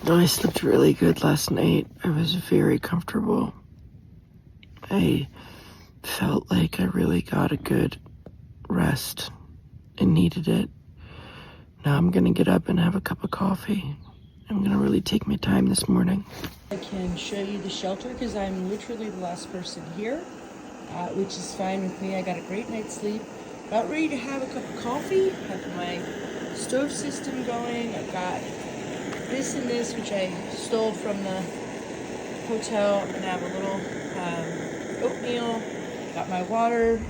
No, I slept really good last night. I was very comfortable. I felt like I really got a good rest and needed it. Now I'm gonna get up and have a cup of coffee. I'm gonna really take my time this morning. I can show you the shelter because I'm literally the last person here, which is fine with me. I got a great night's sleep. About ready to have a cup of coffee. Have my stove system going. I've got this and this, which I stole from the hotel, and I have a little oatmeal. Got my water,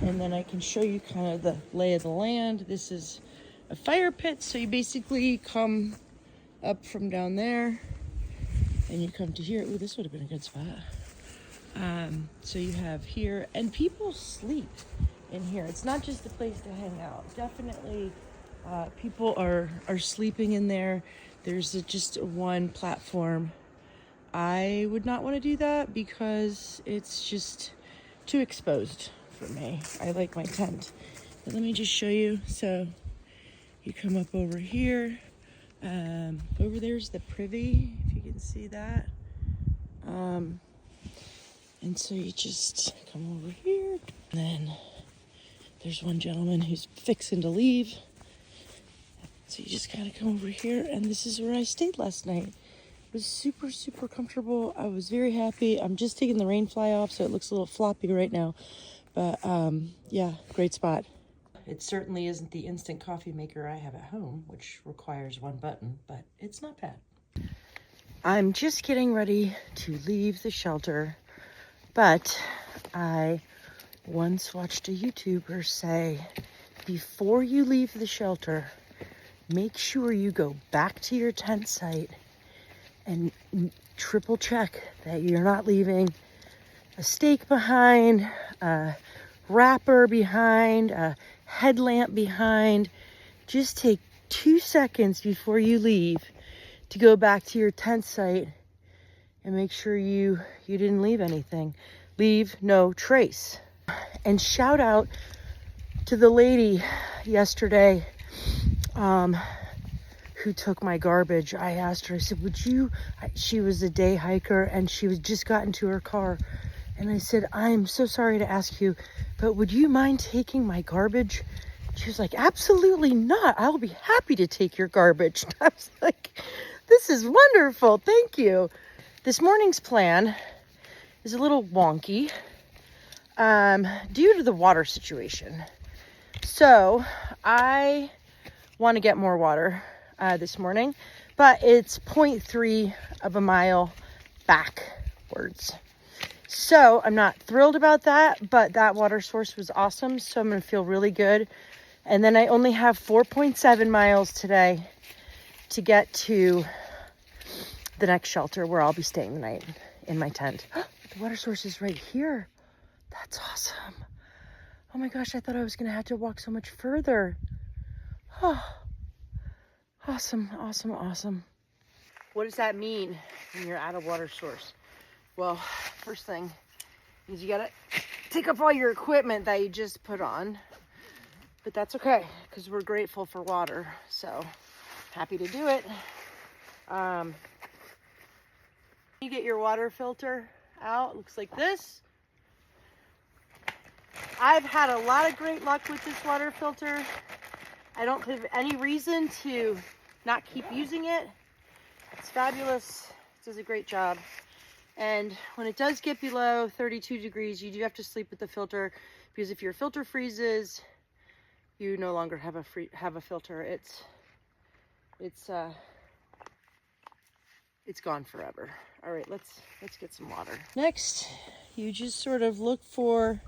and then I can show you kind of the lay of the land. This is a fire pit, so you basically come up from down there and you come to here. Ooh, this would have been a good spot. So you have here, and people sleep in here. It's not just a place to hang out. Definitely people are sleeping in there. There's just one platform. I would not want to do that because it's just too exposed for me. I like my tent. But let me just show you. So you come up over here. Over there's the privy, if you can see that. And so you just come over here. And then there's one gentleman who's fixing to leave. So you just kind of come over here, and this is where I stayed last night. It was super, super comfortable. I was very happy. I'm just taking the rain fly off, so it looks a little floppy right now. But yeah, great spot. It certainly isn't the instant coffee maker I have at home, which requires one button, but it's not bad. I'm just getting ready to leave the shelter, but I once watched a YouTuber say, before you leave the shelter, make sure you go back to your tent site and triple check that you're not leaving a stake behind, a wrapper behind, a headlamp behind. Just take 2 seconds before you leave to go back to your tent site and make sure you didn't leave anything. Leave no trace. And shout out to the lady yesterday who took my garbage. I asked her, I said, she was a day hiker and she was just got into her car. And I said, I'm so sorry to ask you, but would you mind taking my garbage? She was like, absolutely not. I'll be happy to take your garbage. I was like, this is wonderful. Thank you. This morning's plan is a little wonky due to the water situation. So I want to get more water this morning, but it's 0.3 of a mile backwards. So I'm not thrilled about that, but that water source was awesome. So I'm going to feel really good. And then I only have 4.7 miles today to get to the next shelter where I'll be staying the night in my tent. The water source is right here. That's awesome. Oh my gosh, I thought I was going to have to walk so much further. Oh, awesome, awesome, awesome. What does that mean when you're at a water source? Well, first thing is you gotta take up all your equipment that you just put on, but that's okay because we're grateful for water, so happy to do it. You get your water filter out, looks like this. I've had a lot of great luck with this water filter. I don't have any reason to not keep using it. It's fabulous, it does a great job. And when it does get below 32 degrees, you do have to sleep with the filter, because if your filter freezes, you no longer have a filter. It's gone forever. All right, let's get some water. Next, you just sort of look for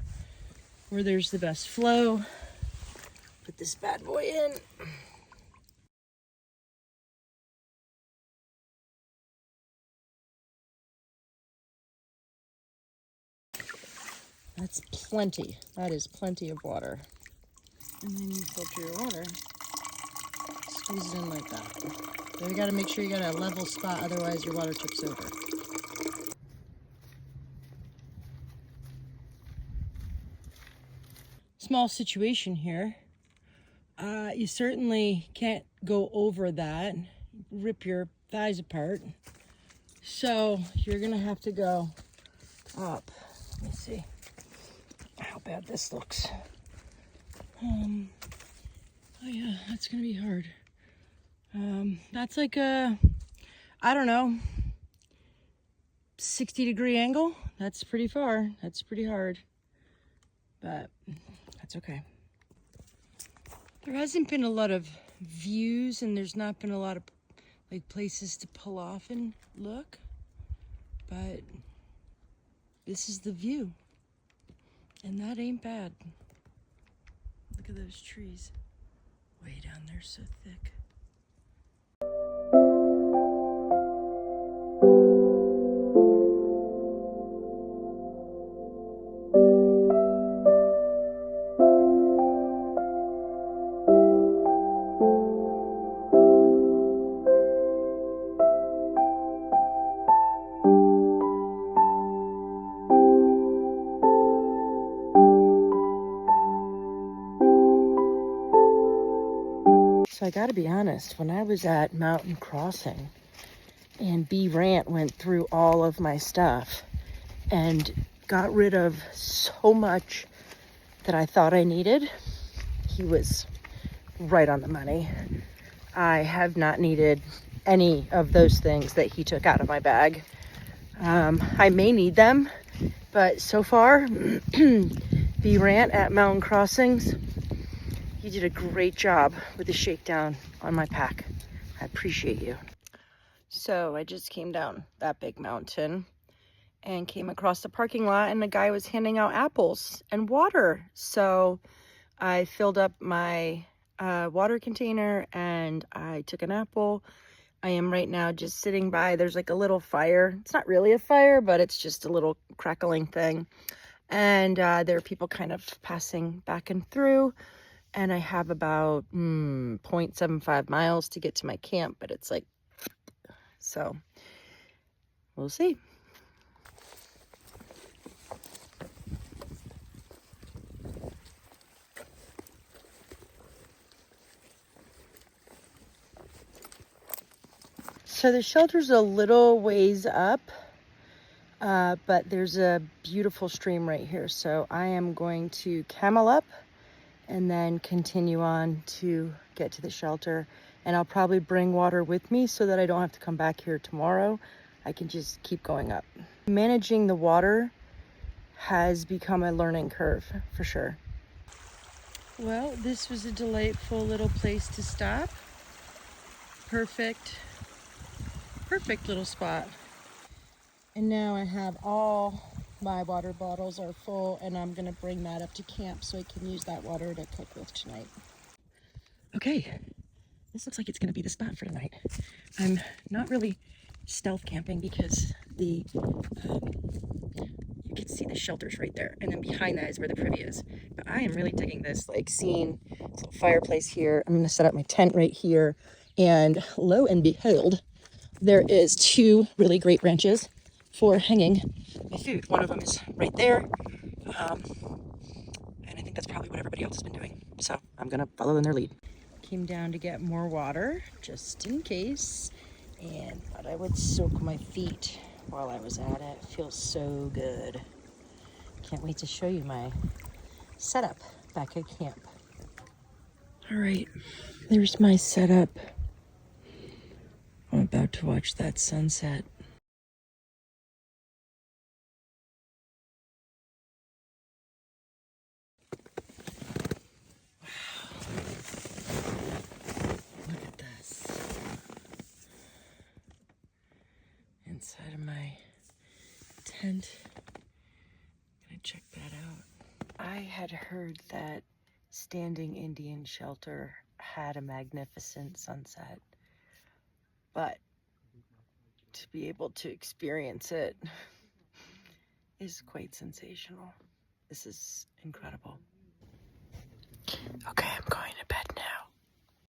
where there's the best flow. Put this bad boy in. That's plenty. That is plenty of water. And then you filter your water. Squeeze it in like that. So you gotta make sure you got a level spot, otherwise your water tips over. Small situation here. You certainly can't go over that. Rip your thighs apart. So you're gonna have to go up. Let me see how bad this looks. Oh yeah, that's gonna be hard. That's like a, I don't know, 60-degree angle. That's pretty far. That's pretty hard, but that's okay. There hasn't been a lot of views, and there's not been a lot of like places to pull off and look, but this is the view, and that ain't bad. Look at those trees way down there, so thick. So I gotta be honest, when I was at Mountain Crossing and B Rant went through all of my stuff and got rid of so much that I thought I needed, he was right on the money. I have not needed any of those things that he took out of my bag. I may need them, but so far, B Rant at Mountain Crossings, you did a great job with the shakedown on my pack. I appreciate you. So I just came down that big mountain and came across the parking lot, and the guy was handing out apples and water. So I filled up my water container and I took an apple. I am right now just sitting by, there's like a little fire. It's not really a fire, but it's just a little crackling thing. And there are people kind of passing back and through. And I have about 0.75 miles to get to my camp, but it's like, so we'll see. So the shelter's a little ways up, but there's a beautiful stream right here. So I am going to camel up and then continue on to get to the shelter. And I'll probably bring water with me so that I don't have to come back here tomorrow. I can just keep going up. Managing the water has become a learning curve for sure. Well, this was a delightful little place to stop. Perfect little spot. And now I have all my water bottles are full, and I'm gonna bring that up to camp so I can use that water to cook with tonight. Okay, this looks like it's gonna be the spot for tonight. I'm not really stealth camping because you can see the shelters right there, and then behind that is where the privy is. But I am really digging this, like seeing this little fireplace here. I'm gonna set up my tent right here, and lo and behold, there is 2 really great branches for hanging my food. One of them is right there, and I think that's probably what everybody else has been doing. So I'm gonna follow in their lead. Came down to get more water just in case, and thought I would soak my feet while I was at it. Feels so good. Can't wait to show you my setup back at camp. All right, there's my setup. I'm about to watch that sunset. Look at this. Inside of my tent. Gonna check that out. I had heard that Standing Indian Shelter had a magnificent sunset, but to be able to experience it is quite sensational. This is incredible. Okay, I'm going to bed